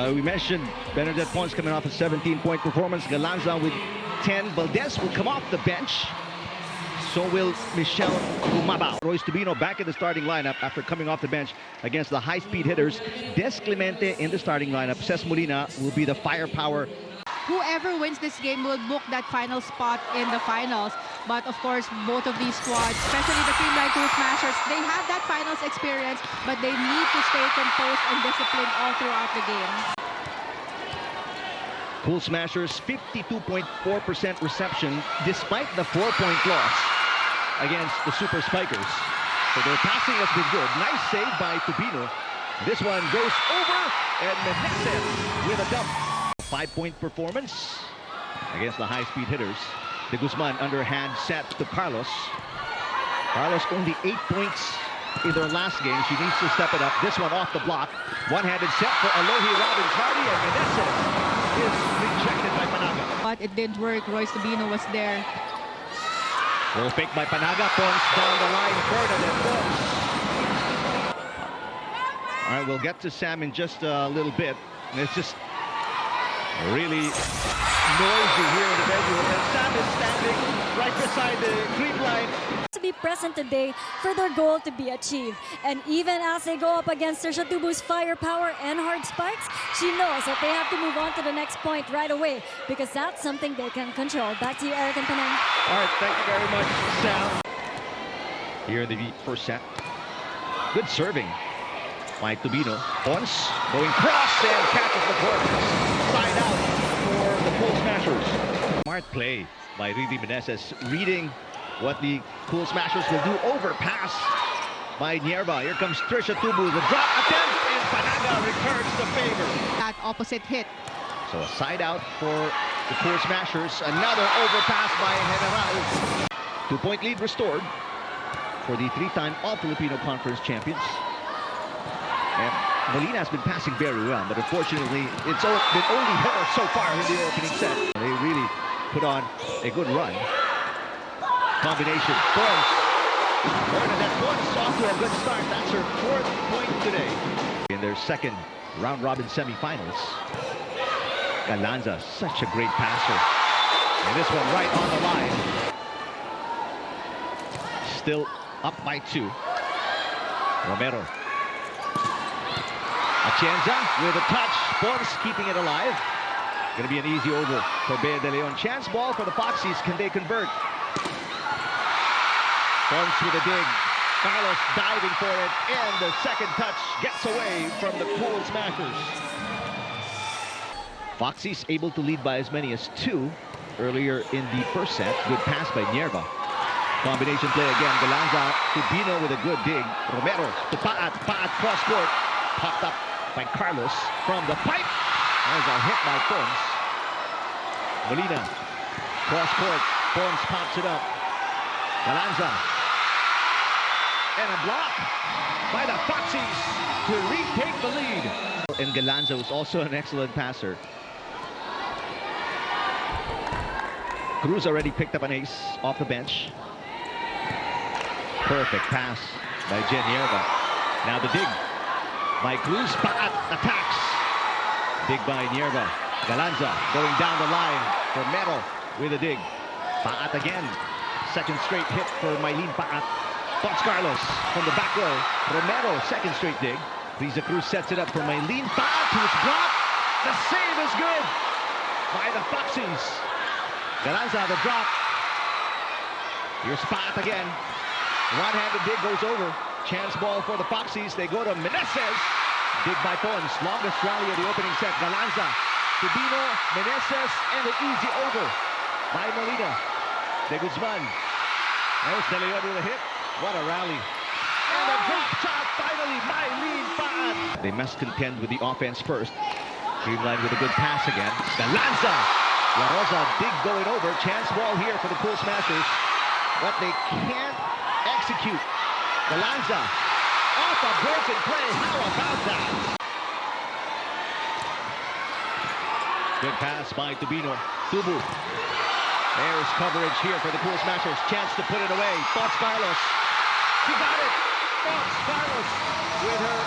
We mentioned Bernadette Pons coming off a 17-point performance. Galanza with 10. Valdez will come off the bench. So will Michelle Gumabao. Royce Tubino back in the starting lineup after coming off the bench against the high-speed hitters. Des Clemente in the starting lineup. Ces Molina will be the firepower. Whoever wins this game will book that final spot in the finals. But of course, both of these squads, especially the Creamline Cool Smashers, they have that finals experience, but they need to stay composed and disciplined all throughout the game. Cool Smashers, 52.4% reception despite the 4-point loss against the Super Spikers. So their passing has been good. Nice save by Tubino. This one goes over, and Meneses with a dump. 5-point performance against the high-speed hitters. De Guzman underhand set to Carlos. Carlos only 8 points in their last game. She needs to step it up. This one off the block. One-handed set for Alohi Robbins Hardy, and Meneses is rejected by Panaga. But it didn't work. Royce Tubino was there. Little fake by Panaga. Pons down the line. Bernadette Pons. All right, we'll get to Sam in just a little bit. And it's just really noisy here in the bedroom, and Sam is standing right beside the Creamline. To be present today for their goal to be achieved. And even as they go up against Saoirse Tubu's firepower and hard spikes, she knows that they have to move on to the next point right away because that's something they can control. Back to you, Eric and Panay. All right, thank you very much, Sam. Here in the first set. Good serving by Tubino. Pons going cross and catches the court. Side out for the Cool Smashers. Smart play by Riri Meneses, reading what the Cool Smashers will do. Overpass by Nierva. Here comes Trisha Tubu. The drop attempt, and Panaga returns the favor. That opposite hit. So a side out for the Cool Smashers. Another overpass by General. 2-point lead restored for the 3-time All-Filipino Conference champions. And Molina has been passing very well, but unfortunately, it's been only her so far in the opening set. They really put on a good run. Combination. Pons. Bernadette Pons off to a good start. That's her 4th point today. In their second round-robin semifinals. Galanza, such a great passer. And this one right on the line. Still up by 2. Romero. Atienza with a touch. Pons keeping it alive. Going to be an easy over for Bea de Leon. Chance ball for the Foxies. Can they convert? Pons with a dig. Carlos diving for it. And the second touch gets away from the Cool Smashers. Foxies able to lead by as many as 2 earlier in the first set. Good pass by Nierva. Combination play again. Galanza, Tubino with a good dig. Romero to Paat. Paat cross court. Popped up by Carlos from the pipe. There's a hit by Pons. Molina, cross court. Pons pops it up. Galanza. And a block by the Foxies to retake the lead. And Galanza was also an excellent passer. Cruz already picked up an ace off the bench. Perfect pass by Jen Nierva. Now the dig by Cruz. Paat attacks. Dig by Nierva. Galanza going down the line for Mero with a dig. Paat again. Second straight hit for Mylene Paat. Pons Carlos from the back row. Romero, second straight dig. Riza Cruz sets it up for Mylene Paat, who's blocked. The save is good by the Foxies. Galanza, the drop. Here's Paat again. One-handed dig goes over. Chance ball for the Foxies. They go to Meneses. Dig by Pons. Longest rally of the opening set. Galanza, Tubino, Meneses, and an easy over by Molina. De Guzman. There's De Leon with a hit. What a rally. And a drop shot finally by Mylene Paat. They must contend with the offense first. Creamline with a good pass again. Galanza. La Rosa, dig going over. Chance ball here for the Cool Smashers. But they can't execute. Galanza off a broken play. How about that? Good pass by Tubino. Tubu. There's coverage here for the Cool Smashers. Chance to put it away. Pons Carlos. She got it. Pons Carlos with her